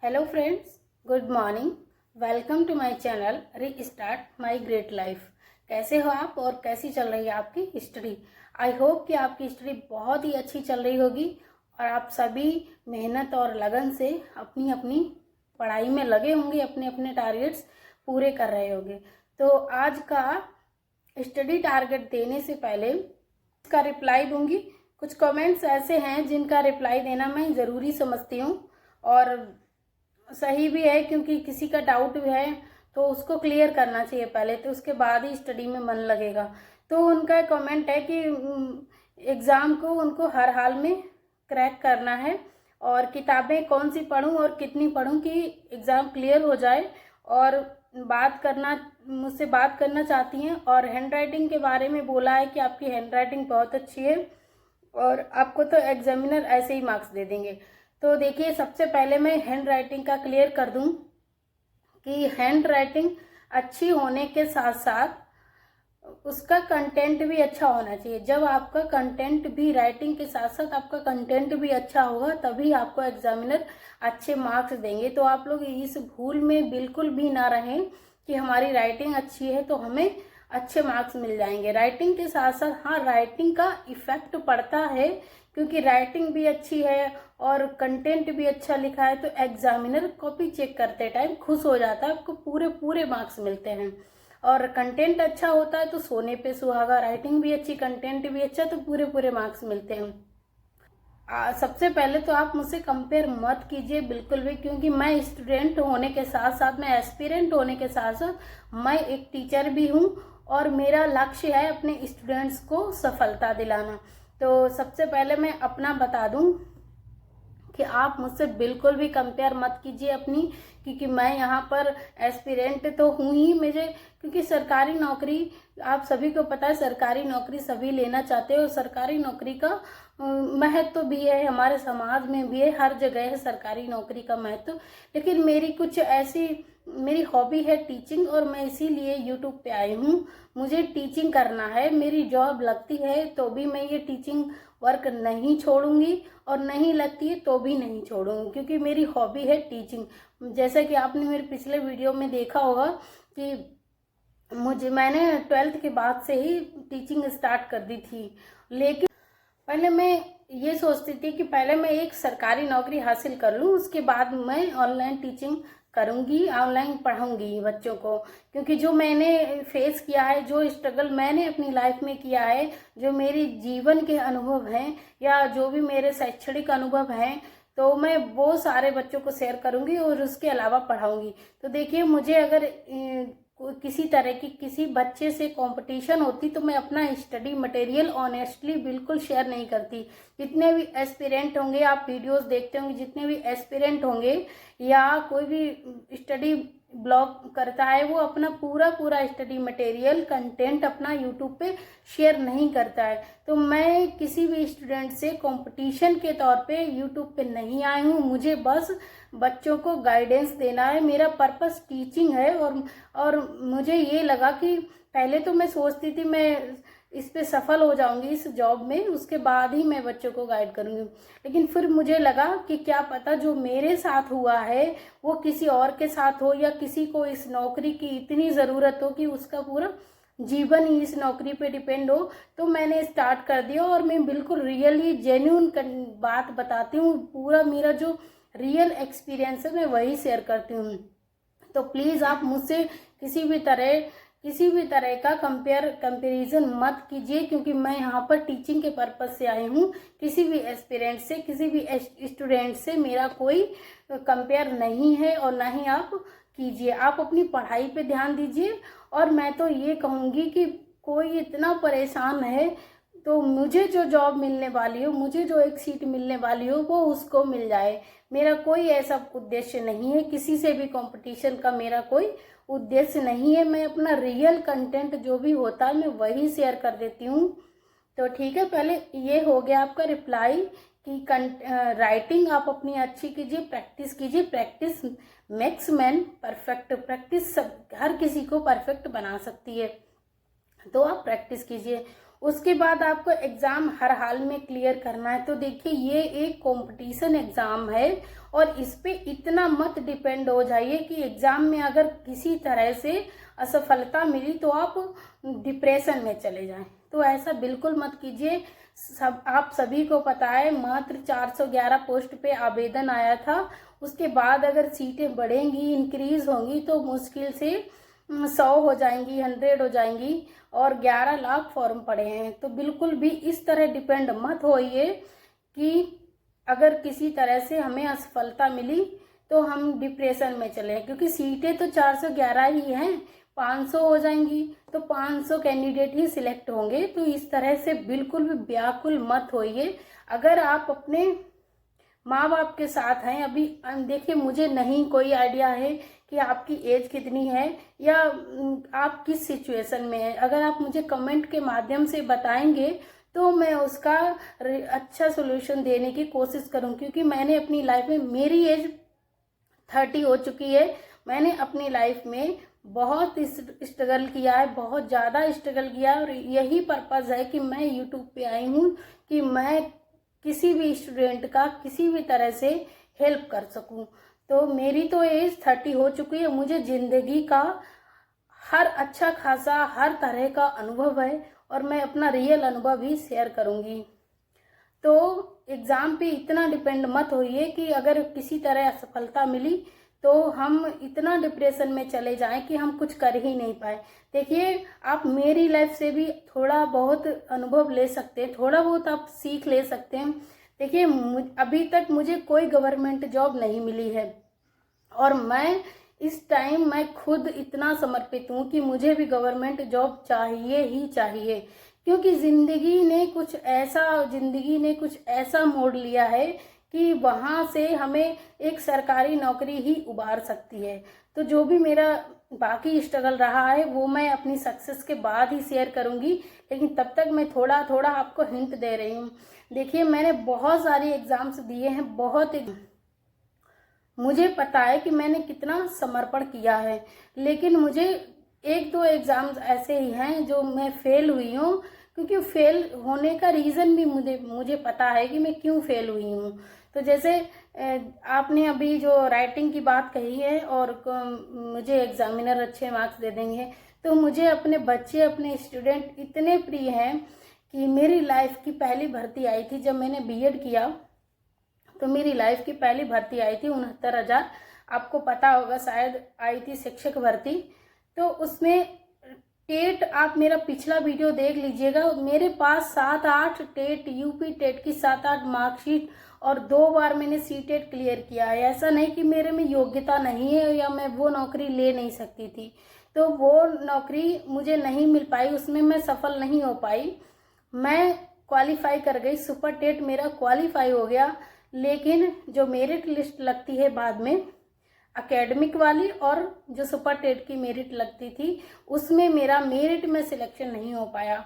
Hello friends, good morning. Welcome to my channel restart my great life. कैसे हो आप और कैसी चल रही है आपकी स्टडी? आई होप कि आपकी स्टडी बहुत ही अच्छी चल रही होगी और आप सभी मेहनत और लगन से अपनी अपनी पढ़ाई में लगे होंगे, अपने अपने टारगेट्स पूरे कर रहे होंगे। तो आज का स्टडी टारगेट देने से पहले इसका रिप्लाई दूंगी। कुछ कमेंट्स ऐसे हैं जिनका रिप्लाई देना मैं ज़रूरी समझती हूँ और सही भी है, क्योंकि किसी का डाउट भी है तो उसको क्लियर करना चाहिए पहले, तो उसके बाद ही स्टडी में मन लगेगा। तो उनका कमेंट है कि एग्ज़ाम को उनको हर हाल में क्रैक करना है और किताबें कौन सी पढूं और कितनी पढूं कि एग्ज़ाम क्लियर हो जाए, और मुझसे बात करना चाहती हैं। और हैंड राइटिंग के बारे में बोला है कि आपकी हैंड राइटिंग बहुत अच्छी है और आपको तो एग्जामिनर ऐसे ही मार्क्स दे देंगे। तो देखिए, सबसे पहले मैं हैंड राइटिंग का क्लियर कर दूं कि हैंड राइटिंग अच्छी होने के साथ साथ उसका कंटेंट भी अच्छा होना चाहिए। जब आपका कंटेंट भी, राइटिंग के साथ साथ आपका कंटेंट भी अच्छा होगा, तभी आपको एग्जामिनर अच्छे मार्क्स देंगे। तो आप लोग इस भूल में बिल्कुल भी ना रहें कि हमारी राइटिंग अच्छी है तो हमें अच्छे मार्क्स मिल जाएंगे। राइटिंग के साथ साथ हाँ, राइटिंग का इफेक्ट पड़ता है, क्योंकि राइटिंग भी अच्छी है और कंटेंट भी अच्छा लिखा है तो एग्जामिनर कॉपी चेक करते टाइम खुश हो जाता है, आपको पूरे पूरे मार्क्स मिलते हैं। और कंटेंट अच्छा होता है तो सोने पे सुहागा, राइटिंग भी अच्छी, कंटेंट भी अच्छा, तो पूरे पूरे मार्क्स मिलते हैं। सबसे पहले तो आप मुझसे कंपेयर मत कीजिए बिल्कुल भी, क्योंकि मैं स्टूडेंट होने के साथ साथ, मैं एस्पिरेंट होने के साथ साथ मैं एक टीचर भी हूँ और मेरा लक्ष्य है अपने स्टूडेंट्स को सफलता दिलाना। तो सबसे पहले मैं अपना बता दूं कि आप मुझसे बिल्कुल भी कंपेयर मत कीजिए अपनी, क्योंकि मैं यहाँ पर एस्पिरेंट तो हूँ ही, मुझे क्योंकि सरकारी नौकरी, आप सभी को पता है सरकारी नौकरी सभी लेना चाहते हैं और सरकारी नौकरी का महत्व भी है, हमारे समाज में भी है, हर जगह है सरकारी नौकरी का महत्व। लेकिन मेरी कुछ ऐसी, मेरी हॉबी है टीचिंग और मैं इसीलिए यूट्यूब पे आई हूँ। मुझे टीचिंग करना है, मेरी जॉब लगती है तो भी मैं ये टीचिंग वर्क नहीं छोड़ूंगी और नहीं लगती है तो भी नहीं छोड़ूंगी, क्योंकि मेरी हॉबी है टीचिंग। जैसा कि आपने मेरे पिछले वीडियो में देखा होगा कि मैंने 12th के बाद से ही टीचिंग स्टार्ट कर दी थी। लेकिन पहले मैं ये सोचती थी कि पहले मैं एक सरकारी नौकरी हासिल कर लूँ, उसके बाद मैं ऑनलाइन टीचिंग करूँगी, ऑनलाइन पढ़ाऊँगी बच्चों को। क्योंकि जो मैंने फेस किया है, जो स्ट्रगल मैंने अपनी लाइफ में किया है, जो मेरी जीवन के अनुभव हैं या जो भी मेरे शैक्षणिक अनुभव हैं, तो मैं वो सारे बच्चों को शेयर करूँगी और उसके अलावा पढ़ाऊँगी। तो देखिए, मुझे अगर किसी तरह की किसी बच्चे से कंपटीशन होती तो मैं अपना स्टडी मटेरियल ऑनेस्टली बिल्कुल शेयर नहीं करती। जितने भी एस्पिरेंट होंगे, आप वीडियोस देखते होंगे, जितने भी एस्पिरेंट होंगे या कोई भी स्टडी ब्लॉग करता है, वो अपना पूरा पूरा स्टडी मटेरियल कंटेंट अपना यूट्यूब पे शेयर नहीं करता है। तो मैं किसी भी स्टूडेंट से कंपटीशन के तौर पे यूट्यूब पे नहीं आई हूँ, मुझे बस बच्चों को गाइडेंस देना है, मेरा पर्पस टीचिंग है। और मुझे ये लगा कि पहले तो मैं सोचती थी मैं इस पे सफल हो जाऊंगी इस जॉब में, उसके बाद ही मैं बच्चों को गाइड करूंगी। लेकिन फिर मुझे लगा कि क्या पता जो मेरे साथ हुआ है वो किसी और के साथ हो, या किसी को इस नौकरी की इतनी ज़रूरत हो कि उसका पूरा जीवन ही इस नौकरी पे डिपेंड हो। तो मैंने स्टार्ट कर दिया और मैं बिल्कुल रियली जेन्यून बात बताती हूँ, पूरा मेरा जो रियल एक्सपीरियंस है मैं वही शेयर करती हूँ। तो प्लीज़ आप मुझसे किसी भी तरह का कंपैरिजन मत कीजिए, क्योंकि मैं यहाँ पर टीचिंग के पर्पज से आई हूँ। किसी भी एस्पिरेंट से, किसी भी स्टूडेंट से मेरा कोई कंपेयर नहीं है और ना ही आप कीजिए। आप अपनी पढ़ाई पे ध्यान दीजिए। और मैं तो ये कहूँगी कि कोई इतना परेशान है तो मुझे जो जॉब मिलने वाली हो, मुझे जो एक सीट मिलने वाली हो, वो उसको मिल जाए। मेरा कोई ऐसा उद्देश्य नहीं है, किसी से भी कंपटीशन का मेरा कोई उद्देश्य नहीं है। मैं अपना रियल कंटेंट जो भी होता है मैं वही शेयर कर देती हूँ। तो ठीक है, पहले ये हो गया आपका रिप्लाई कि राइटिंग आप अपनी अच्छी कीजिए, प्रैक्टिस कीजिए। Practice makes man perfect. Practice सब हर किसी को परफेक्ट बना सकती है, तो आप प्रैक्टिस कीजिए। उसके बाद आपको एग्ज़ाम हर हाल में क्लियर करना है। तो देखिए ये एक कंपटीशन एग्ज़ाम है और इस पे इतना मत डिपेंड हो जाइए कि एग्ज़ाम में अगर किसी तरह से असफलता मिली तो आप डिप्रेशन में चले जाएं। तो ऐसा बिल्कुल मत कीजिए। आप सभी को पता है मात्र 411 पोस्ट पे आवेदन आया था। उसके बाद अगर सीटें बढ़ेंगी, इंक्रीज होंगी तो मुश्किल से 100 हो जाएंगी, 100 हो जाएंगी और 11 लाख फॉर्म पड़े हैं। तो बिल्कुल भी इस तरह डिपेंड मत होइए कि अगर किसी तरह से हमें असफलता मिली तो हम डिप्रेशन में चले, क्योंकि सीटें तो 411 ही हैं, 500 हो जाएंगी तो 500 कैंडिडेट ही सिलेक्ट होंगे। तो इस तरह से बिल्कुल भी व्याकुल मत होइए। अगर आप अपने माँ बाप के साथ हैं, अभी देखिए मुझे नहीं कोई आइडिया है कि आपकी एज कितनी है या आप किस सिचुएशन में है। अगर आप मुझे कमेंट के माध्यम से बताएंगे तो मैं उसका अच्छा सोल्यूशन देने की कोशिश करूँ, क्योंकि मैंने अपनी लाइफ में, मेरी एज 30 हो चुकी है, मैंने अपनी लाइफ में बहुत स्ट्रगल किया है, बहुत ज़्यादा स्ट्रगल किया और यही पर्पज़ है कि मैं यूट्यूब पे आई हूँ कि मैं किसी भी स्टूडेंट का किसी भी तरह से हेल्प कर सकूं। तो मेरी तो एज 30 हो चुकी है, मुझे ज़िंदगी का हर अच्छा खासा हर तरह का अनुभव है और मैं अपना रियल अनुभव भी शेयर करूंगी। तो एग्ज़ाम पे इतना डिपेंड मत होइए कि अगर किसी तरह असफलता मिली तो हम इतना डिप्रेशन में चले जाएं कि हम कुछ कर ही नहीं पाए। देखिए आप मेरी लाइफ से भी थोड़ा बहुत अनुभव ले सकते हैं, थोड़ा बहुत आप सीख ले सकते हैं। देखिए अभी तक मुझे कोई गवर्नमेंट जॉब नहीं मिली है और मैं इस टाइम मैं खुद इतना समर्पित हूँ कि मुझे भी गवर्नमेंट जॉब चाहिए ही चाहिए, क्योंकि ज़िंदगी ने कुछ ऐसा मोड़ लिया है कि वहाँ से हमें एक सरकारी नौकरी ही उबार सकती है। तो जो भी मेरा बाकी स्ट्रगल रहा है वो मैं अपनी सक्सेस के बाद ही शेयर करूँगी, लेकिन तब तक मैं थोड़ा थोड़ा आपको हिंट दे रही हूँ। देखिए मैंने बहुत सारी एग्ज़ाम्स दिए हैं, मुझे पता है कि मैंने कितना समर्पण किया है, लेकिन मुझे 1-2 एग्ज़ाम्स ऐसे ही हैं जो मैं फेल हुई हूँ, क्योंकि फेल होने का रीज़न भी मुझे पता है कि मैं क्यों फेल हुई हूँ। तो जैसे आपने अभी जो राइटिंग की बात कही है और मुझे एग्जामिनर अच्छे मार्क्स दे देंगे, तो मुझे अपने बच्चे, अपने स्टूडेंट इतने प्रिय हैं कि मेरी लाइफ की पहली भर्ती आई थी जब मैंने बीएड किया। तो मेरी लाइफ की पहली भर्ती आई थी 69,000, आपको पता होगा शायद, आई थी शिक्षक भर्ती। तो उसमें टेट, आप मेरा पिछला वीडियो देख लीजिएगा, मेरे पास 7-8 टेट, यूपी टेट की 7-8 मार्कशीट और 2 बार मैंने सीटेट क्लियर किया है। ऐसा नहीं कि मेरे में योग्यता नहीं है या मैं वो नौकरी ले नहीं सकती थी। तो वो नौकरी मुझे नहीं मिल पाई, उसमें मैं सफल नहीं हो पाई। मैं क्वालिफाई कर गई, सुपर टेट मेरा क्वालिफाई हो गया, लेकिन जो मेरिट लिस्ट लगती है बाद में एकेडमिक वाली और जो सुपर टेट की मेरिट लगती थी, उसमें मेरा मेरिट में सिलेक्शन नहीं हो पाया,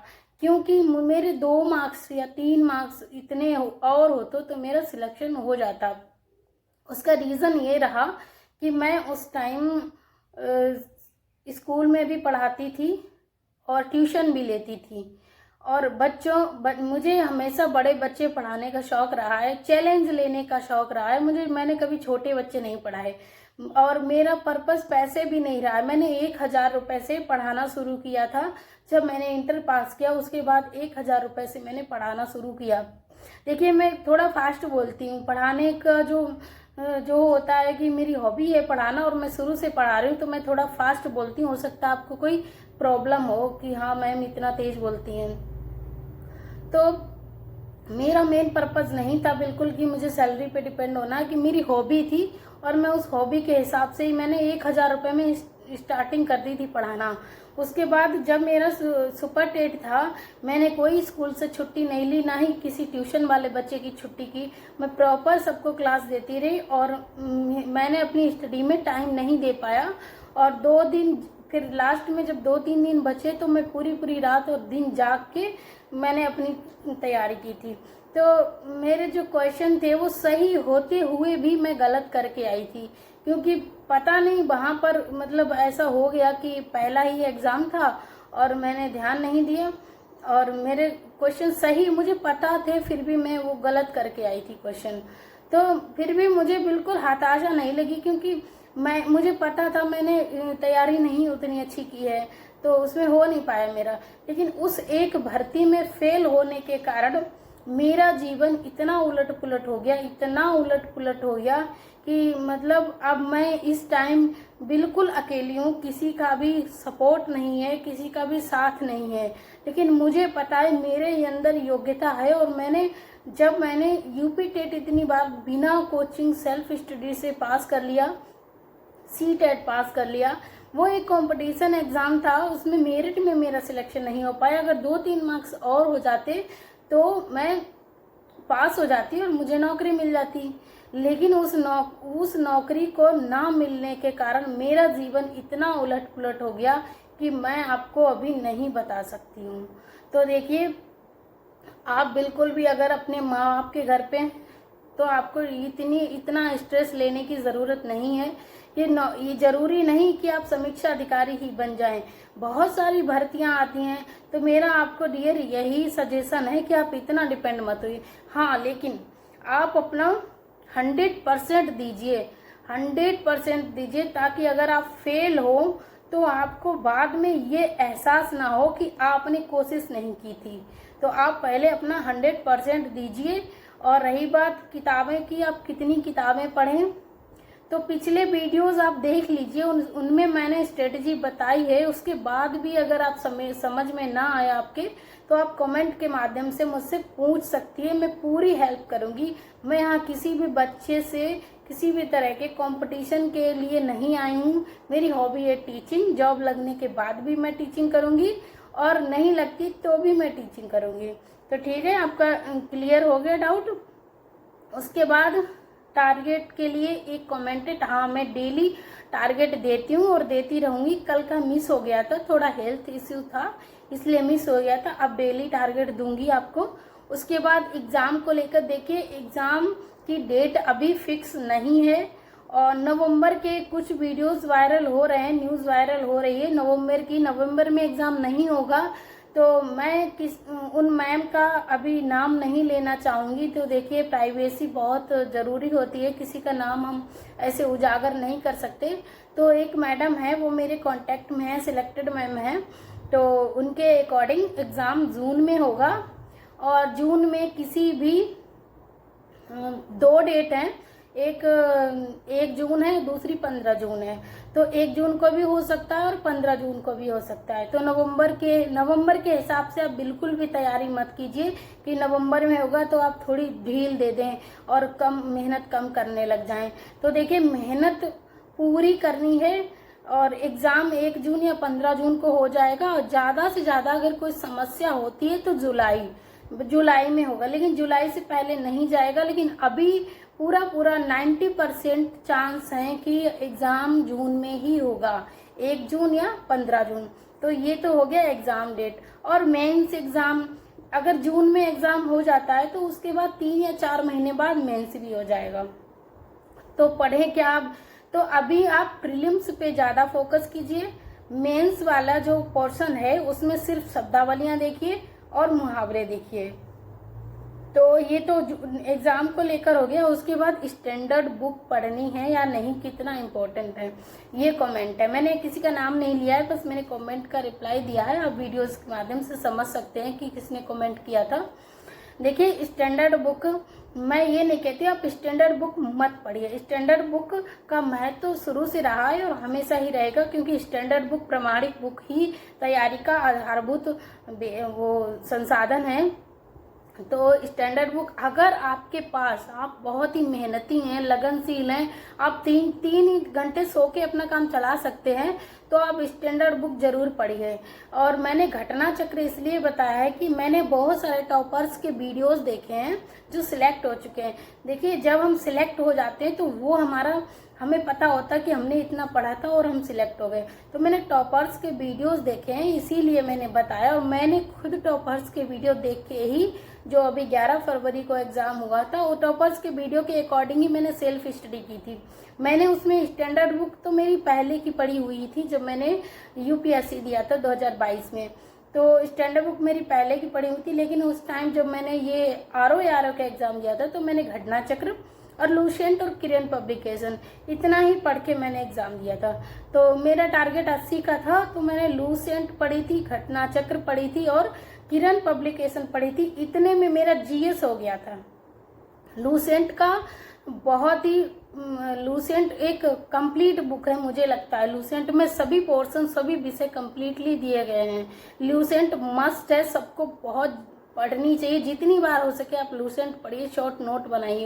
क्योंकि मेरे 2 मार्क्स या 3 मार्क्स इतने और होते तो मेरा सिलेक्शन हो जाता। उसका रीज़न ये रहा कि मैं उस टाइम स्कूल में भी पढ़ाती थी और ट्यूशन भी लेती थी, और मुझे हमेशा बड़े बच्चे पढ़ाने का शौक़ रहा है, चैलेंज लेने का शौक़ रहा है। मैंने कभी छोटे बच्चे नहीं पढ़ाए और मेरा पर्पस पैसे भी नहीं रहा। मैंने 1,000 रुपये से पढ़ाना शुरू किया था जब मैंने इंटर पास किया, उसके बाद 1,000 रुपये से मैंने पढ़ाना शुरू किया। देखिए मैं थोड़ा फास्ट बोलती हूँ, पढ़ाने का जो होता है कि मेरी हॉबी है पढ़ाना और मैं शुरू से पढ़ा रही हूँ, तो मैं थोड़ा फास्ट बोलती हूँ। हो सकता है आपको कोई प्रॉब्लम हो कि हाँ मैम इतना तेज बोलती हैं। तो मेरा मेन पर्पज़ नहीं था बिल्कुल कि मुझे सैलरी पे डिपेंड होना, कि मेरी हॉबी थी और मैं उस हॉबी के हिसाब से ही मैंने 1,000 रुपये में स्टार्टिंग कर दी थी पढ़ाना। उसके बाद जब मेरा सुपर टेट था, मैंने कोई स्कूल से छुट्टी नहीं ली, ना ही किसी ट्यूशन वाले बच्चे की छुट्टी की। मैं प्रॉपर सबको क्लास देती रही और मैंने अपनी स्टडी में टाइम नहीं दे पाया। और 2 दिन फिर लास्ट में जब 2-3 दिन बचे तो मैं पूरी रात और दिन जाग के मैंने अपनी तैयारी की थी। तो मेरे जो क्वेश्चन थे वो सही होते हुए भी मैं गलत करके आई थी, क्योंकि पता नहीं वहाँ पर मतलब ऐसा हो गया कि पहला ही एग्ज़ाम था और मैंने ध्यान नहीं दिया। और मेरे क्वेश्चन सही मुझे पता थे, फिर भी मैं वो गलत करके आई थी क्वेश्चन। तो फिर भी मुझे बिल्कुल हताशा नहीं लगी, क्योंकि मुझे पता था मैंने तैयारी नहीं उतनी अच्छी की है, तो उसमें हो नहीं पाया मेरा। लेकिन उस एक भर्ती में फेल होने के कारण मेरा जीवन इतना उलट पुलट हो गया, इतना उलट पुलट हो गया कि मतलब अब मैं इस टाइम बिल्कुल अकेली हूँ, किसी का भी सपोर्ट नहीं है, किसी का भी साथ नहीं है। लेकिन मुझे पता है मेरे अंदर योग्यता है, और जब मैंने यूपी टेट इतनी बार बिना कोचिंग सेल्फ स्टडी से पास कर लिया, सी टेट पास कर लिया। वो एक कंपटीशन एग्जाम था, उसमें मेरिट में मेरा सिलेक्शन नहीं हो पाया। अगर 2-3 मार्क्स और हो जाते तो मैं पास हो जाती और मुझे नौकरी मिल जाती। लेकिन उस नौकरी को ना मिलने के कारण मेरा जीवन इतना उलट पुलट हो गया कि मैं आपको अभी नहीं बता सकती हूँ। तो देखिए, आप बिल्कुल भी अगर अपने माँ बाप के घर पे, तो आपको इतना स्ट्रेस लेने की ज़रूरत नहीं है। ये जरूरी नहीं कि आप समीक्षा अधिकारी ही बन जाएं। बहुत सारी भर्तियां आती हैं, तो मेरा आपको डियर यही सजेशन है कि आप इतना डिपेंड मत होइए। हाँ, लेकिन आप अपना 100% दीजिए, 100% दीजिए, ताकि अगर आप फेल हो तो आपको बाद में ये एहसास ना हो कि आपने कोशिश नहीं की थी। तो आप पहले अपना 100% दीजिए। और रही बात किताबें की, आप कितनी किताबें पढ़ें, तो पिछले वीडियोस आप देख लीजिए, उनमें मैंने स्ट्रेटजी बताई है। उसके बाद भी अगर आप समझ में ना आए आपके, तो आप कमेंट के माध्यम से मुझसे पूछ सकती है, मैं पूरी हेल्प करूंगी। मैं यहाँ किसी भी बच्चे से किसी भी तरह के कंपटीशन के लिए नहीं आई हूँ। मेरी हॉबी है टीचिंग, जॉब लगने के बाद भी मैं टीचिंग करूंगी, और नहीं लगती तो भी मैं टीचिंग करूंगी। तो ठीक है, आपका क्लियर हो गया डाउट। उसके बाद टारगेट के लिए एक कमेंटेड, हाँ मैं डेली टारगेट देती हूँ और देती रहूंगी। कल का मिस हो गया था, थोड़ा हेल्थ इश्यू था इसलिए मिस हो गया था। अब डेली टारगेट दूंगी आपको। उसके बाद एग्जाम को लेकर देखिए, एग्जाम की डेट अभी फिक्स नहीं है, और नवंबर के कुछ वीडियोस वायरल हो रहे हैं, न्यूज़ वायरल हो रही है नवंबर में एग्जाम नहीं होगा। तो मैं उन मैम का अभी नाम नहीं लेना चाहूँगी। तो देखिए, प्राइवेसी बहुत ज़रूरी होती है, किसी का नाम हम ऐसे उजागर नहीं कर सकते। तो एक मैडम है, वो मेरे कांटेक्ट में है, सिलेक्टेड मैम है, तो उनके अकॉर्डिंग एग्ज़ाम जून में होगा। और जून में किसी भी 2 डेट हैं, एक 1 जून है, दूसरी 15 जून है। तो 1 जून को भी हो सकता है और 15 जून को भी हो सकता है। तो नवंबर के हिसाब से आप बिल्कुल भी तैयारी मत कीजिए कि नवंबर में होगा तो आप थोड़ी ढील दे दें और मेहनत कम करने लग जाएं। तो देखिए, मेहनत पूरी करनी है, और एग्ज़ाम 1 जून या 15 जून को हो जाएगा। और ज़्यादा से ज़्यादा अगर कोई समस्या होती है तो जुलाई में होगा, लेकिन जुलाई से पहले नहीं जाएगा। लेकिन अभी पूरा 90% चांस है कि एग्ज़ाम जून में ही होगा, 1 जून या 15 जून। तो ये तो हो गया एग्ज़ाम डेट। और मेंस एग्ज़ाम अगर जून में एग्ज़ाम हो जाता है तो उसके बाद 3 या 4 महीने बाद मेंस भी हो जाएगा। तो पढ़ें क्या आप? तो अभी आप प्रीलिम्स पे ज़्यादा फोकस कीजिए। मेंस वाला जो पोर्शन है उसमें सिर्फ शब्दावलियाँ देखिए और मुहावरे देखिए। तो ये तो एग्जाम को लेकर हो गया। उसके बाद स्टैंडर्ड बुक पढ़नी है या नहीं, कितना इम्पोर्टेंट है, ये कमेंट है। मैंने किसी का नाम नहीं लिया है, बस मैंने कमेंट का रिप्लाई दिया है। आप वीडियोस के माध्यम से समझ सकते हैं कि किसने कमेंट किया था। देखिए, स्टैंडर्ड बुक, मैं ये नहीं कहती आप स्टैंडर्ड बुक मत पढ़िए। स्टैंडर्ड बुक का महत्व तो शुरू से रहा है और हमेशा ही रहेगा, क्योंकि स्टैंडर्ड बुक प्रामाणिक बुक ही तैयारी का आधारभूत वो संसाधन है। तो स्टैंडर्ड बुक अगर आपके पास, आप बहुत ही मेहनती हैं, लगनशील हैं, आप तीन घंटे सो के अपना काम चला सकते हैं, तो आप स्टैंडर्ड बुक जरूर पढ़िए। और मैंने घटना चक्र इसलिए बताया है कि मैंने बहुत सारे टॉपर्स के वीडियोस देखे हैं जो सिलेक्ट हो चुके हैं। देखिए, जब हम सिलेक्ट हो जाते हैं तो वो हमें पता होता कि हमने इतना पढ़ा था और हम सिलेक्ट हो गए। तो मैंने टॉपर्स के वीडियोस देखे हैं, इसीलिए मैंने बताया। और मैंने खुद टॉपर्स के वीडियो देख के ही, जो अभी 11 फरवरी को एग्जाम हुआ था, वो टॉपर्स के वीडियो के अकॉर्डिंग ही मैंने सेल्फ स्टडी की थी। मैंने उसमें स्टैंडर्ड बुक तो मेरी पहले की पढ़ी हुई थी, जब मैंने यूपीएससी दिया था 2022 में। तो स्टैंडर्ड बुक मेरी पहले की पढ़ी हुई थी, लेकिन उस टाइम जब मैंने ये आरओ का एग्ज़ाम दिया था तो मैंने घटना चक्र और लूसेंट और किरण पब्लिकेशन इतना ही पढ़ के मैंने एग्ज़ाम दिया था। तो मेरा टारगेट 80 का था, तो मैंने लूसेंट पढ़ी थी, घटना चक्र पढ़ी थी और किरण पब्लिकेशन पढ़ी थी। इतने में मेरा जीएस हो गया था। लूसेंट का बहुत ही लूसेंट एक कंप्लीट बुक है, मुझे लगता है लूसेंट में सभी पोर्शन सभी विषय कंप्लीटली दिए गए हैं। लूसेंट मस्ट है, सबको बहुत पढ़नी चाहिए, जितनी बार हो सके आप लूसेंट पढ़िए, शॉर्ट नोट बनाइए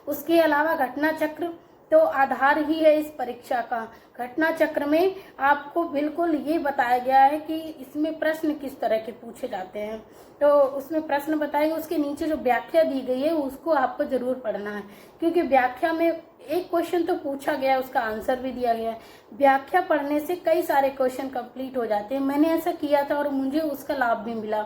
उसके अलावा घटना चक्र तो आधार ही है इस परीक्षा का। घटना चक्र में आपको बिल्कुल ये बताया गया है कि इसमें प्रश्न किस तरह के पूछे जाते हैं, तो उसमें प्रश्न बताएंगे, उसके नीचे जो व्याख्या दी गई है उसको आपको जरूर पढ़ना है, क्योंकि व्याख्या में एक क्वेश्चन तो पूछा गया है, उसका आंसर भी दिया गया है। व्याख्या पढ़ने से कई सारे क्वेश्चन कंप्लीट हो जाते हैं। मैंने ऐसा किया था और मुझे उसका लाभ भी मिला।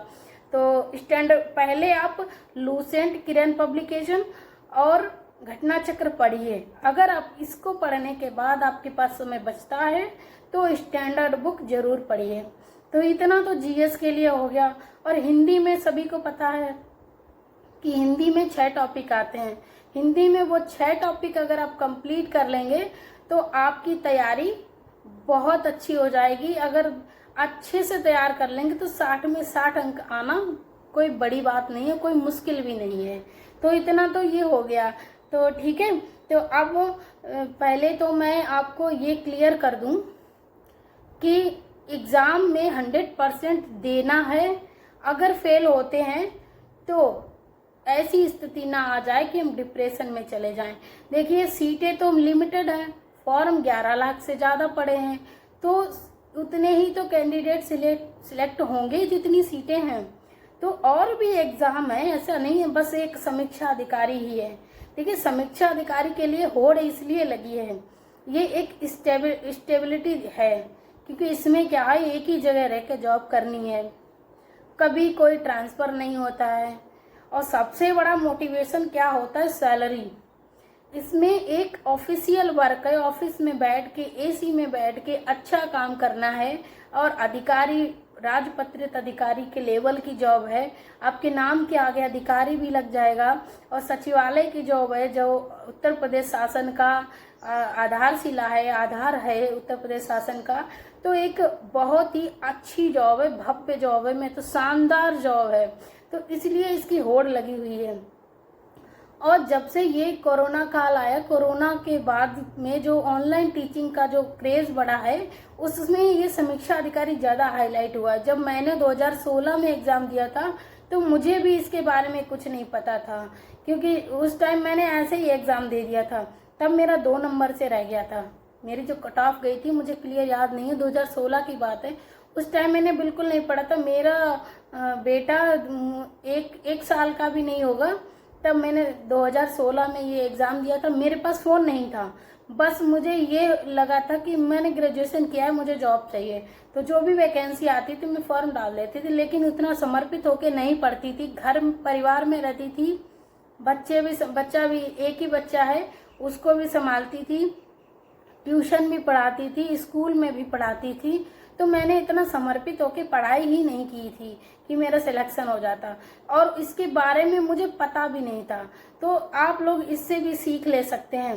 तो स्टैंडर्ड पहले आप लूसेंट, किरण पब्लिकेशन और घटना चक्र पढ़िए। अगर आप इसको पढ़ने के बाद आपके पास समय बचता है तो स्टैंडर्ड बुक जरूर पढ़िए। तो इतना तो जीएस के लिए हो गया। और हिंदी में सभी को पता है कि हिंदी में 6 टॉपिक आते हैं। हिंदी में वो 6 टॉपिक अगर आप कंप्लीट कर लेंगे तो आपकी तैयारी बहुत अच्छी हो जाएगी। अगर अच्छे से तैयार कर लेंगे तो 60 में 60 अंक आना कोई बड़ी बात नहीं है, कोई मुश्किल भी नहीं है। तो इतना तो ये हो गया। तो ठीक है, तो अब पहले तो मैं आपको ये क्लियर कर दूं कि एग्ज़ाम में 100% देना है। अगर फेल होते हैं तो ऐसी स्थिति ना आ जाए कि हम डिप्रेशन में चले जाएं। देखिए सीटें तो लिमिटेड हैं, फॉर्म 11 लाख से ज़्यादा पड़े हैं, तो उतने ही तो कैंडिडेट सिलेक्ट होंगे जितनी सीटें हैं। तो और भी एग्ज़ाम है, ऐसा नहीं है बस एक समीक्षा अधिकारी ही है। देखिए समीक्षा अधिकारी के लिए होड़ इसलिए लगी है, ये एक स्टेबिलिटी है, क्योंकि इसमें क्या है, एक ही जगह रह के जॉब करनी है, कभी कोई ट्रांसफ़र नहीं होता है। और सबसे बड़ा मोटिवेशन क्या होता है, सैलरी। इसमें एक ऑफिशियल वर्क है, ऑफिस में बैठ के एसी में बैठ के अच्छा काम करना है और अधिकारी, राजपत्रित अधिकारी के लेवल की जॉब है। आपके नाम के आगे अधिकारी भी लग जाएगा। और सचिवालय की जॉब है, जो उत्तर प्रदेश शासन का आधारशिला है, आधार है उत्तर प्रदेश शासन का। तो एक बहुत ही अच्छी जॉब है, भव्य जॉब है, मैं तो शानदार जॉब है। तो इसलिए इसकी होड़ लगी हुई है। और जब से ये कोरोना काल आया, कोरोना के बाद में जो ऑनलाइन टीचिंग का जो क्रेज़ बढ़ा है, उसमें ये समीक्षा अधिकारी ज़्यादा हाईलाइट हुआ। जब मैंने 2016 में एग्ज़ाम दिया था तो मुझे भी इसके बारे में कुछ नहीं पता था, क्योंकि उस टाइम मैंने ऐसे ही एग्ज़ाम दे दिया था। तब मेरा 2 नंबर से रह गया था, मेरी जो कट ऑफ गई थी मुझे क्लियर याद नहीं है, 2016 की बात है। उस टाइम मैंने बिल्कुल नहीं पढ़ा था। मेरा बेटा एक साल का भी नहीं होगा, तब मैंने 2016 में ये एग्ज़ाम दिया था। मेरे पास फ़ोन नहीं था, बस मुझे ये लगा था कि मैंने ग्रेजुएशन किया है, मुझे जॉब चाहिए, तो जो भी वैकेंसी आती थी मैं फॉर्म डाल देती थी। लेकिन उतना समर्पित होकर नहीं पढ़ती थी, घर परिवार में रहती थी, बच्चा भी एक ही बच्चा है, उसको भी संभालती थी, ट्यूशन भी पढ़ाती थी, स्कूल में भी पढ़ाती थी। तो मैंने इतना समर्पित होकर पढ़ाई ही नहीं की थी कि मेरा सिलेक्शन हो जाता, और इसके बारे में मुझे पता भी नहीं था। तो आप लोग इससे भी सीख ले सकते हैं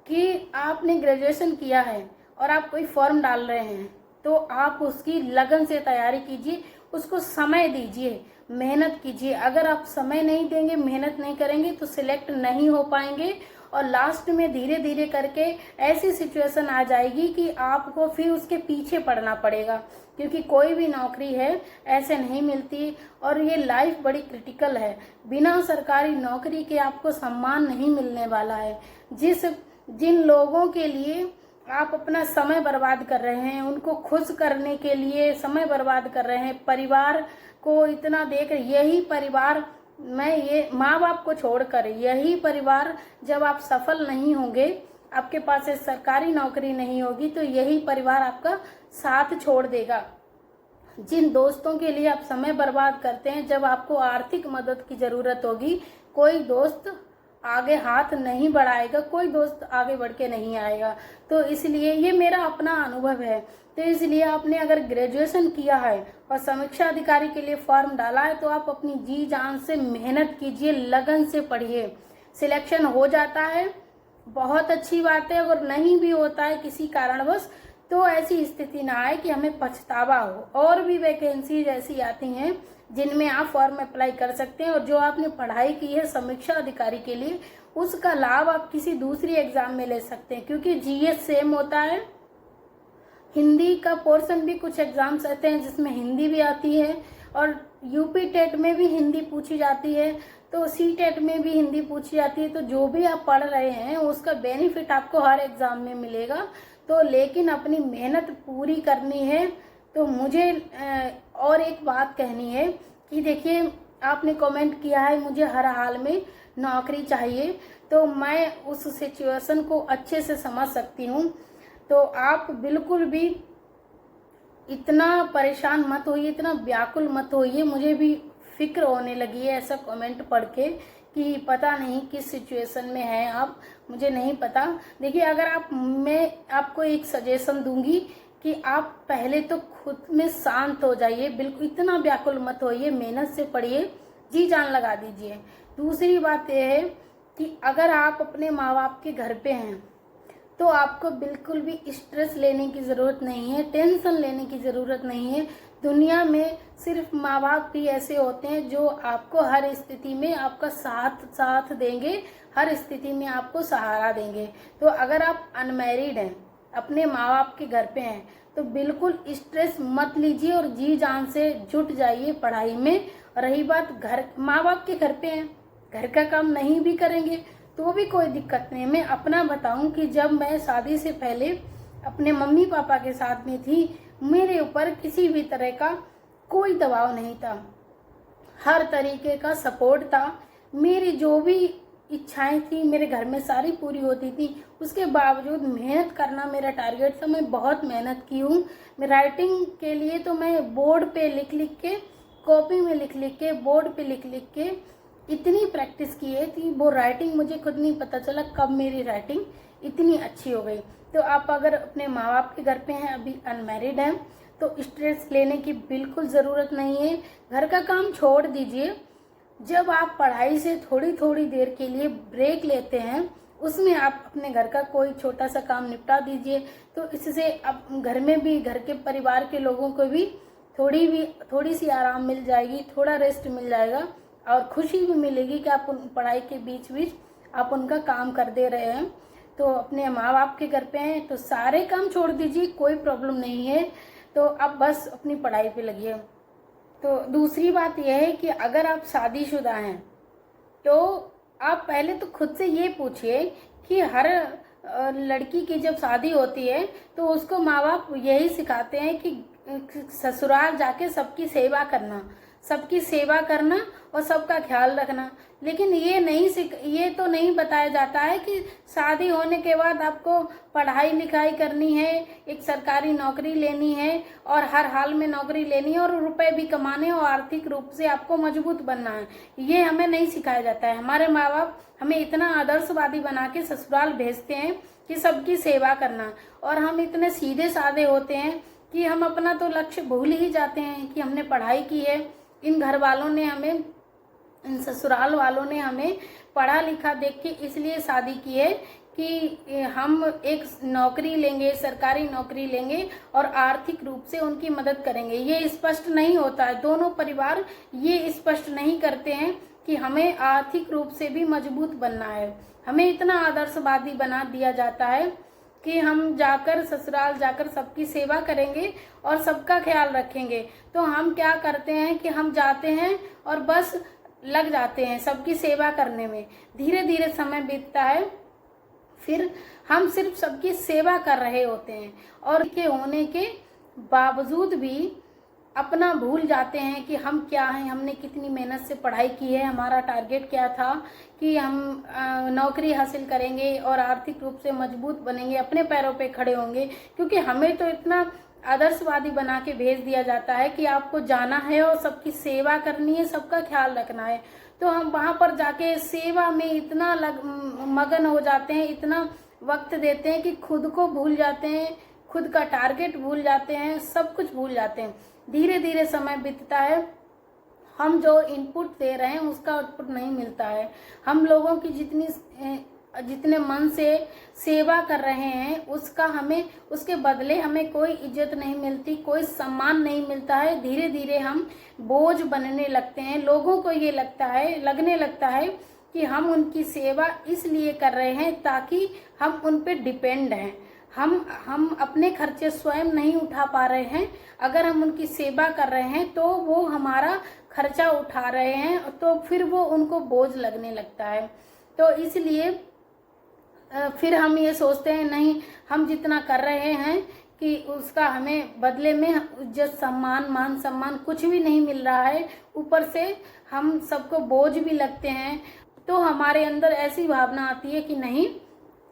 कि आपने ग्रेजुएशन किया है और आप कोई फॉर्म डाल रहे हैं तो आप उसकी लगन से तैयारी कीजिए, उसको समय दीजिए, मेहनत कीजिए। अगर आप समय नहीं देंगे, मेहनत नहीं करेंगे तो सिलेक्ट नहीं हो पाएंगे, और लास्ट में धीरे धीरे करके ऐसी सिचुएशन आ जाएगी कि आपको फिर उसके पीछे पड़ना पड़ेगा, क्योंकि कोई भी नौकरी है ऐसे नहीं मिलती, और ये लाइफ बड़ी क्रिटिकल है। बिना सरकारी नौकरी के आपको सम्मान नहीं मिलने वाला है। जिन लोगों के लिए आप अपना समय बर्बाद कर रहे हैं, उनको खुश करने के लिए समय बर्बाद कर रहे हैं, परिवार को इतना देख, यही परिवार, मैं ये माँ बाप को छोड़कर यही परिवार जब आप सफल नहीं होंगे, आपके पास एक सरकारी नौकरी नहीं होगी, तो यही परिवार आपका साथ छोड़ देगा। जिन दोस्तों के लिए आप समय बर्बाद करते हैं, जब आपको आर्थिक मदद की ज़रूरत होगी, कोई दोस्त आगे हाथ नहीं बढ़ाएगा, कोई दोस्त आगे बढ़ के नहीं आएगा। तो इसलिए ये मेरा अपना अनुभव है। तो इसलिए आपने अगर ग्रेजुएशन किया है और समीक्षा अधिकारी के लिए फॉर्म डाला है तो आप अपनी जी जान से मेहनत कीजिए, लगन से पढ़िए। सिलेक्शन हो जाता है, बहुत अच्छी बात है। अगर नहीं भी होता है किसी कारणवश तो ऐसी स्थिति ना आए कि हमें पछतावा हो। और भी वैकेंसीज ऐसी आती हैं जिनमें आप फॉर्म अप्लाई कर सकते हैं, और जो आपने पढ़ाई की है समीक्षा अधिकारी के लिए उसका लाभ आप किसी दूसरी एग्जाम में ले सकते हैं, क्योंकि जीएस सेम होता है। हिंदी का पोर्शन भी कुछ एग्जाम्स रहते हैं जिसमें हिंदी भी आती है, और यूपी टेट में भी हिंदी पूछी जाती है, तो सी टेट में भी हिंदी पूछी जाती है। तो जो भी आप पढ़ रहे हैं उसका बेनिफिट आपको हर एग्जाम में मिलेगा। तो लेकिन अपनी मेहनत पूरी करनी है। तो मुझे और एक बात कहनी है कि देखिए, आपने कमेंट किया है मुझे हर हाल में नौकरी चाहिए, तो मैं उस सिचुएशन को अच्छे से समझ सकती हूँ। तो आप बिल्कुल भी इतना परेशान मत होइए, इतना व्याकुल मत होइए। मुझे भी फिक्र होने लगी है ऐसा कमेंट पढ़ के कि पता नहीं किस सिचुएशन में हैं आप, मुझे नहीं पता। देखिए, अगर मैं आपको एक सजेशन दूंगी कि आप पहले तो खुद में शांत हो जाइए, बिल्कुल इतना व्याकुल मत होइए, मेहनत से पढ़िए, जी जान लगा दीजिए। दूसरी बात यह है कि अगर आप अपने माँ बाप के घर पे हैं तो आपको बिल्कुल भी स्ट्रेस लेने की ज़रूरत नहीं है, टेंशन लेने की ज़रूरत नहीं है। दुनिया में सिर्फ माँ बाप ही ऐसे होते हैं जो आपको हर स्थिति में आपका साथ देंगे, हर स्थिति में आपको सहारा देंगे। तो अगर आप अनमैरिड हैं, अपने माँ बाप के घर पे हैं, तो बिल्कुल स्ट्रेस मत लीजिए और जी जान से जुट जाइए पढ़ाई में। रही बात घर, माँ बाप के घर पे हैं, घर का काम नहीं भी करेंगे तो भी कोई दिक्कत नहीं। मैं अपना बताऊं कि जब मैं शादी से पहले अपने मम्मी पापा के साथ में थी, मेरे ऊपर किसी भी तरह का कोई दबाव नहीं था, हर तरीके का सपोर्ट था। मेरी जो भी इच्छाएं थी मेरे घर में सारी पूरी होती थी। उसके बावजूद मेहनत करना मेरा टारगेट था। मैं बहुत मेहनत की हूँ। मैं राइटिंग के लिए तो मैं बोर्ड पे लिख लिख के, कॉपी में लिख लिख के, बोर्ड पे लिख लिख के इतनी प्रैक्टिस की है कि वो राइटिंग, मुझे खुद नहीं पता चला कब मेरी राइटिंग इतनी अच्छी हो गई। तो आप अगर अपने माँ बाप के घर पे हैं, अभी अनमैरिड हैं, तो स्ट्रेस लेने की बिल्कुल ज़रूरत नहीं है। घर का काम छोड़ दीजिए। जब आप पढ़ाई से थोड़ी थोड़ी देर के लिए ब्रेक लेते हैं, उसमें आप अपने घर का कोई छोटा सा काम निपटा दीजिए। तो इससे अब घर में भी, घर के परिवार के लोगों को भी थोड़ी सी आराम मिल जाएगी, थोड़ा रेस्ट मिल जाएगा, और खुशी भी मिलेगी कि आप पढ़ाई के बीच बीच आप उनका काम कर दे रहे हैं। तो अपने माँ बाप के घर पे हैं तो सारे काम छोड़ दीजिए, कोई प्रॉब्लम नहीं है। तो आप बस अपनी पढ़ाई पे लगिए। तो दूसरी बात यह है कि अगर आप शादीशुदा हैं तो आप पहले तो खुद से ये पूछिए कि हर लड़की की जब शादी होती है तो उसको माँ बाप यही सिखाते हैं कि ससुराल जाके सबकी सेवा करना और सबका ख्याल रखना। लेकिन ये तो नहीं बताया जाता है कि शादी होने के बाद आपको पढ़ाई लिखाई करनी है, एक सरकारी नौकरी लेनी है और हर हाल में नौकरी लेनी है, और रुपए भी कमाने और आर्थिक रूप से आपको मजबूत बनना है। ये हमें नहीं सिखाया जाता है। हमारे माँ बाप हमें इतना आदर्शवादी बना के ससुराल भेजते हैं कि सबकी सेवा करना, और हम इतने सीधे साधे होते हैं कि हम अपना तो लक्ष्य भूल ही जाते हैं कि हमने पढ़ाई की है। इन घर वालों ने हमें, इन ससुराल वालों ने हमें पढ़ा लिखा देख के इसलिए शादी की है कि हम एक नौकरी लेंगे, सरकारी नौकरी लेंगे और आर्थिक रूप से उनकी मदद करेंगे। ये स्पष्ट नहीं होता है, दोनों परिवार ये स्पष्ट नहीं करते हैं कि हमें आर्थिक रूप से भी मजबूत बनना है। हमें इतना आदर्शवादी बना दिया जाता है कि हम जाकर ससुराल जाकर सबकी सेवा करेंगे और सबका ख्याल रखेंगे। तो हम क्या करते हैं कि हम जाते हैं और बस लग जाते हैं सबकी सेवा करने में। धीरे धीरे समय बीतता है, फिर हम सिर्फ सबकी सेवा कर रहे होते हैं और के होने के बावजूद भी अपना भूल जाते हैं कि हम क्या हैं, हमने कितनी मेहनत से पढ़ाई की है, हमारा टारगेट क्या था कि हम नौकरी हासिल करेंगे और आर्थिक रूप से मजबूत बनेंगे, अपने पैरों पे खड़े होंगे। क्योंकि हमें तो इतना आदर्शवादी बना के भेज दिया जाता है कि आपको जाना है और सबकी सेवा करनी है, सबका ख्याल रखना है। तो हम वहाँ पर जाके सेवा में इतना मगन हो जाते हैं, इतना वक्त देते हैं कि खुद को भूल जाते हैं, खुद का टारगेट भूल जाते हैं, सब कुछ भूल जाते हैं। धीरे धीरे समय बीतता है, हम जो इनपुट दे रहे हैं उसका आउटपुट नहीं मिलता है। हम लोगों की जितने मन से सेवा कर रहे हैं उसका उसके बदले हमें कोई इज्जत नहीं मिलती, कोई सम्मान नहीं मिलता है। धीरे धीरे हम बोझ बनने लगते हैं। लोगों को ये लगने लगता है कि हम उनकी सेवा इसलिए कर रहे हैं ताकि हम उन पे डिपेंड हैं। हम अपने खर्चे स्वयं नहीं उठा पा रहे हैं। अगर हम उनकी सेवा कर रहे हैं तो वो हमारा खर्चा उठा रहे हैं, तो फिर वो उनको बोझ लगने लगता है। तो इसलिए फिर हम ये सोचते हैं नहीं, हम जितना कर रहे हैं कि उसका हमें बदले में इज्जत, सम्मान, मान सम्मान कुछ भी नहीं मिल रहा है। ऊपर से हम सबको बोझ भी लगते हैं। तो हमारे अंदर ऐसी भावना आती है कि नहीं,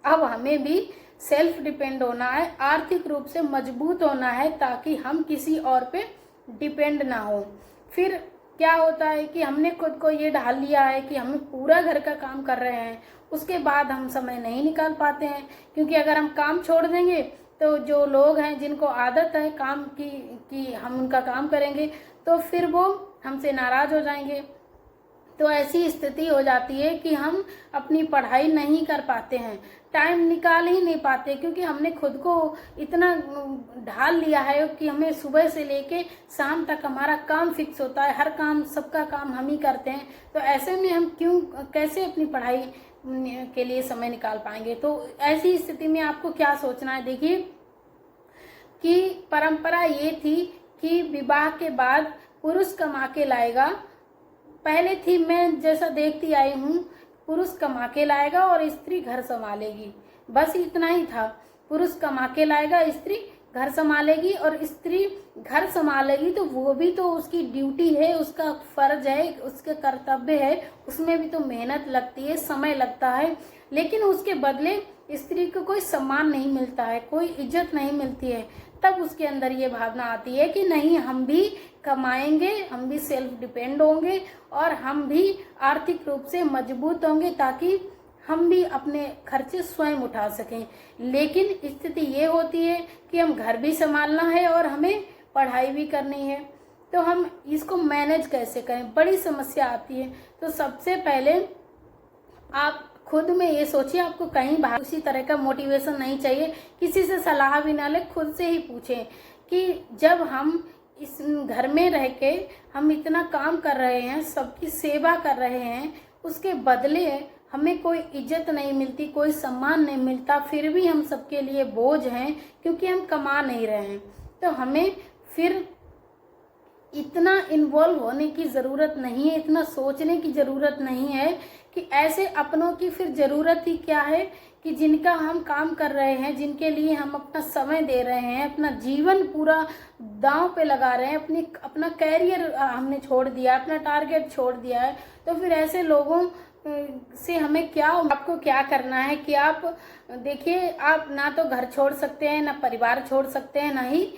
अब हमें भी सेल्फ डिपेंड होना है, आर्थिक रूप से मजबूत होना है ताकि हम किसी और पे डिपेंड ना हो। फिर क्या होता है कि हमने खुद को ये ढाल लिया है कि हम पूरा घर का काम कर रहे हैं, उसके बाद हम समय नहीं निकाल पाते हैं। क्योंकि अगर हम काम छोड़ देंगे तो जो लोग हैं जिनको आदत है काम की कि हम उनका काम करेंगे, तो फिर वो हमसे नाराज हो जाएंगे। तो ऐसी स्थिति हो जाती है कि हम अपनी पढ़ाई नहीं कर पाते हैं, टाइम निकाल ही नहीं पाते, क्योंकि हमने खुद को इतना ढाल लिया है कि हमें सुबह से लेके शाम तक हमारा काम फिक्स होता है, हर काम, सबका काम हम ही करते हैं। तो ऐसे में हम कैसे अपनी पढ़ाई के लिए समय निकाल पाएंगे। तो ऐसी स्थिति में आपको क्या सोचना है। देखिए कि परंपरा ये थी कि विवाह के बाद पुरुष कमा के लाएगा। पहले थी, मैं जैसा देखती आई हूँ, पुरुष कमा के लाएगा और स्त्री घर संभालेगी, बस इतना ही था। पुरुष कमा के लाएगा, स्त्री घर संभालेगी, और स्त्री घर संभालेगी तो वो भी तो उसकी ड्यूटी है, उसका फर्ज है, उसके कर्तव्य है, उसमें भी तो मेहनत लगती है, समय लगता है। लेकिन उसके बदले स्त्री को कोई सम्मान नहीं मिलता है, कोई इज्जत नहीं मिलती है। तब उसके अंदर ये भावना आती है कि नहीं, हम भी कमाएंगे, हम भी सेल्फ डिपेंड होंगे और हम भी आर्थिक रूप से मजबूत होंगे ताकि हम भी अपने खर्चे स्वयं उठा सकें। लेकिन स्थिति ये होती है कि हम घर भी संभालना है और हमें पढ़ाई भी करनी है, तो हम इसको मैनेज कैसे करें, बड़ी समस्या आती है। तो सबसे पहले आप खुद में ये सोचिए, आपको कहीं बाहर उसी तरह का मोटिवेशन नहीं चाहिए, किसी से सलाह भी ना ले, खुद से ही पूछें कि जब हम इस घर में रह के हम इतना काम कर रहे हैं, सबकी सेवा कर रहे हैं, उसके बदले हमें कोई इज्जत नहीं मिलती, कोई सम्मान नहीं मिलता, फिर भी हम सबके लिए बोझ हैं क्योंकि हम कमा नहीं रहे हैं। तो हमें फिर इतना इन्वॉल्व होने की ज़रूरत नहीं है, इतना सोचने की ज़रूरत नहीं है कि ऐसे अपनों की फिर ज़रूरत ही क्या है कि जिनका हम काम कर रहे हैं, जिनके लिए हम अपना समय दे रहे हैं, अपना जीवन पूरा दांव पे लगा रहे हैं, अपना कैरियर हमने छोड़ दिया, अपना टारगेट छोड़ दिया है। तो फिर ऐसे लोगों से हमें क्या, आपको क्या करना है कि आप देखिए, आप ना तो घर छोड़ सकते हैं, ना परिवार छोड़ सकते हैं, ना ही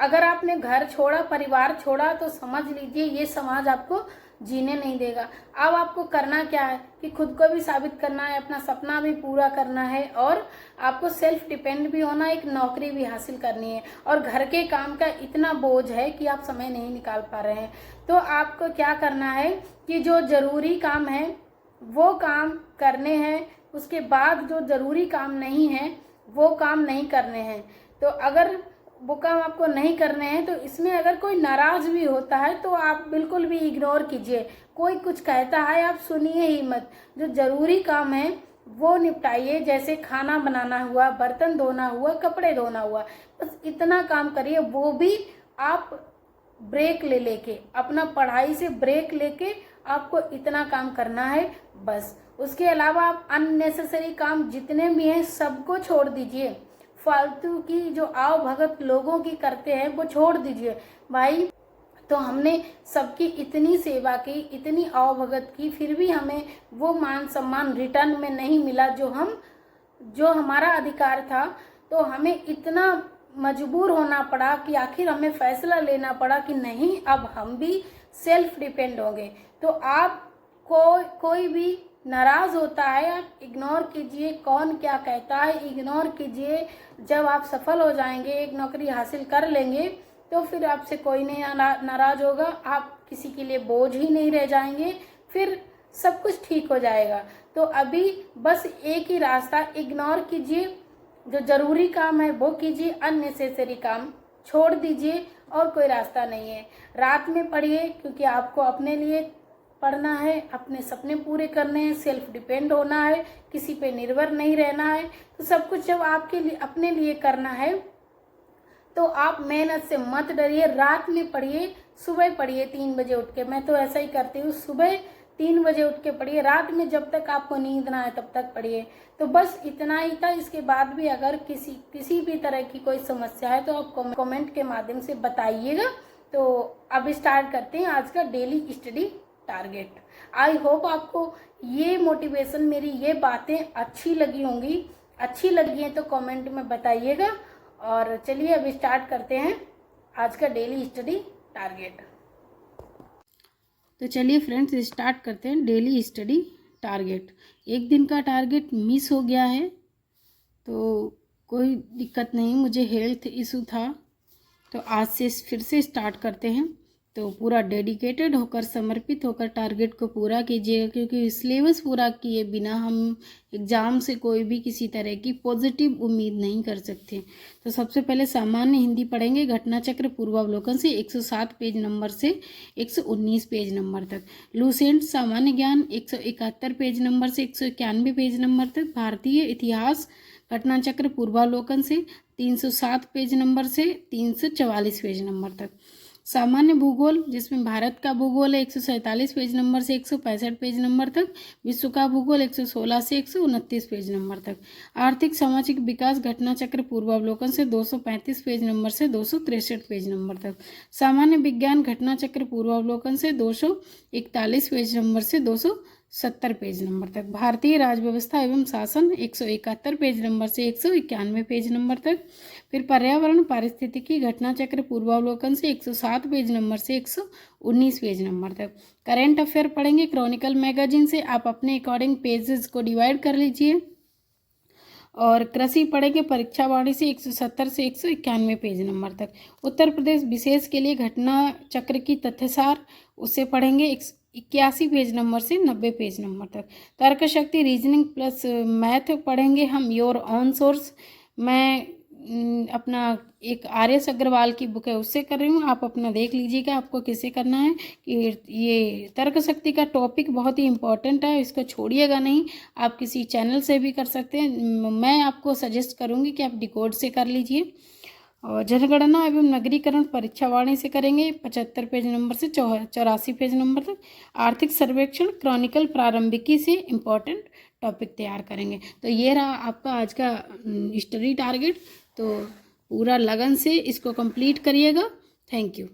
अगर आपने घर छोड़ा, परिवार छोड़ा, तो समझ लीजिए ये समाज आपको जीने नहीं देगा। अब आपको करना क्या है कि खुद को भी साबित करना है, अपना सपना भी पूरा करना है और आपको सेल्फ डिपेंड भी होना है, एक नौकरी भी हासिल करनी है। और घर के काम का इतना बोझ है कि आप समय नहीं निकाल पा रहे हैं। तो आपको क्या करना है कि जो ज़रूरी काम है वो काम करने हैं, उसके बाद जो ज़रूरी काम नहीं है वो काम नहीं करने हैं। तो अगर वो काम आपको नहीं करने हैं तो इसमें अगर कोई नाराज़ भी होता है तो आप बिल्कुल भी इग्नोर कीजिए। कोई कुछ कहता है आप सुनिए ही मत। जो ज़रूरी काम है वो निपटाइए, जैसे खाना बनाना हुआ, बर्तन धोना हुआ, कपड़े धोना हुआ, बस इतना काम करिए। वो भी आप ब्रेक लेके, अपना पढ़ाई से ब्रेक लेके आपको इतना काम करना है बस। उसके अलावा आप अननेसेसरी काम जितने भी हैं सबको छोड़ दीजिए। फालतू की जो आव भगत लोगों की करते हैं वो छोड़ दीजिए भाई। तो हमने सबकी इतनी सेवा की, इतनी आव भगत की, फिर भी हमें वो मान सम्मान रिटर्न में नहीं मिला जो हमारा अधिकार था। तो हमें इतना मजबूर होना पड़ा कि आखिर हमें फैसला लेना पड़ा कि नहीं, अब हम भी सेल्फ डिपेंड होंगे। तो आप कोई भी नाराज़ होता है, आप इग्नोर कीजिए, कौन क्या कहता है इग्नोर कीजिए। जब आप सफल हो जाएंगे, एक नौकरी हासिल कर लेंगे, तो फिर आपसे कोई नहीं नाराज़ होगा, आप किसी के लिए बोझ ही नहीं रह जाएंगे, फिर सब कुछ ठीक हो जाएगा। तो अभी बस एक ही रास्ता, इग्नोर कीजिए, जो ज़रूरी काम है वो कीजिए, अननेसेसरी काम छोड़ दीजिए, और कोई रास्ता नहीं है। रात में पढ़िए, क्योंकि आपको अपने लिए पढ़ना है, अपने सपने पूरे करने हैं, सेल्फ डिपेंड होना है, किसी पे निर्भर नहीं रहना है। तो सब कुछ जब आपके लिए अपने लिए करना है, तो आप मेहनत से मत डरिए, रात में पढ़िए, सुबह पढ़िए 3 बजे उठ के। मैं तो ऐसा ही करती हूँ, सुबह 3 बजे उठ के पढ़िए, रात में जब तक आपको नींद ना आए तब तक पढ़िए। तो बस इतना ही था। इसके बाद भी अगर किसी भी तरह की कोई समस्या है तो आप कमेंट के माध्यम से बताइएगा। तो अब स्टार्ट करते हैं आज का daily study target. I hope आपको ये मोटिवेशन, मेरी ये बातें अच्छी लगी होंगी। अच्छी लगी हैं तो कमेंट में बताइएगा। और चलिए अब स्टार्ट करते हैं आज का डेली स्टडी टारगेट। तो चलिए फ्रेंड्स स्टार्ट करते हैं डेली स्टडी टारगेट। एक दिन का टारगेट मिस हो गया है तो कोई दिक्कत नहीं, मुझे हेल्थ इशू था, तो आज से फिर से स्टार्ट करते हैं। तो पूरा डेडिकेटेड होकर, समर्पित होकर टारगेट को पूरा कीजिएगा, क्योंकि सिलेबस पूरा किए बिना हम एग्ज़ाम से कोई भी किसी तरह की पॉजिटिव उम्मीद नहीं कर सकते। तो सबसे पहले सामान्य हिंदी पढ़ेंगे घटना चक्र पूर्वावलोकन से 107 पेज नंबर से 119 पेज नंबर तक। लूसेंट सामान्य ज्ञान 171 पेज नंबर से 191 पेज नंबर तक। भारतीय इतिहास घटना चक्र पूर्वावलोकन से 307 पेज नंबर से 344 पेज नंबर तक। सामान्य भूगोल, जिसमें भारत का भूगोल है 147 पेज नंबर से 165 पेज नंबर तक। विश्व का भूगोल 116 से 129 पेज नंबर तक। आर्थिक सामाजिक विकास घटना चक्र पूर्वावलोकन से 235 पेज नंबर से 263 पेज नंबर तक। सामान्य विज्ञान घटना चक्र पूर्वावलोकन से 241 पेज नंबर से 270 पेज नंबर तक। भारतीय राजव्यवस्था एवं शासन 171 पेज नंबर से 191 पेज नंबर तक। फिर पर्यावरण पारिस्थितिकी घटना चक्र पूर्वावलोकन से 107 पेज नंबर से 119 पेज नंबर तक। करेंट अफेयर पढ़ेंगे क्रॉनिकल मैगजीन से, आप अपने अकॉर्डिंग पेजेस को डिवाइड कर लीजिए। और कृषि पढ़ेंगे परीक्षा वाणी से 170 से 191 पेज नंबर तक। उत्तर प्रदेश विशेष के लिए घटना चक्र की तथ्यसार, उससे पढ़ेंगे 81 पेज नंबर से 90 पेज नंबर तक। तर्क शक्ति रीजनिंग प्लस मैथ पढ़ेंगे हम, योर ऑन सोर्स। मैं अपना एक आर.एस. अग्रवाल की बुक है उससे कर रही हूँ, आप अपना देख लीजिएगा आपको किसे करना है। कि ये तर्क शक्ति का टॉपिक बहुत ही इम्पोर्टेंट है, इसको छोड़िएगा नहीं। आप किसी चैनल से भी कर सकते हैं, मैं आपको सजेस्ट करूँगी कि आप डिकोड से कर लीजिए। और जनगणना एवं नगरीकरण परीक्षा वाणी से करेंगे 75 पेज नंबर से 84 पेज नंबर तक। आर्थिक सर्वेक्षण क्रॉनिकल प्रारंभिकी से इम्पोर्टेंट टॉपिक तैयार करेंगे। तो ये रहा आपका आज का स्टडी टारगेट। तो पूरा लगन से इसको कंप्लीट करिएगा। Thank you.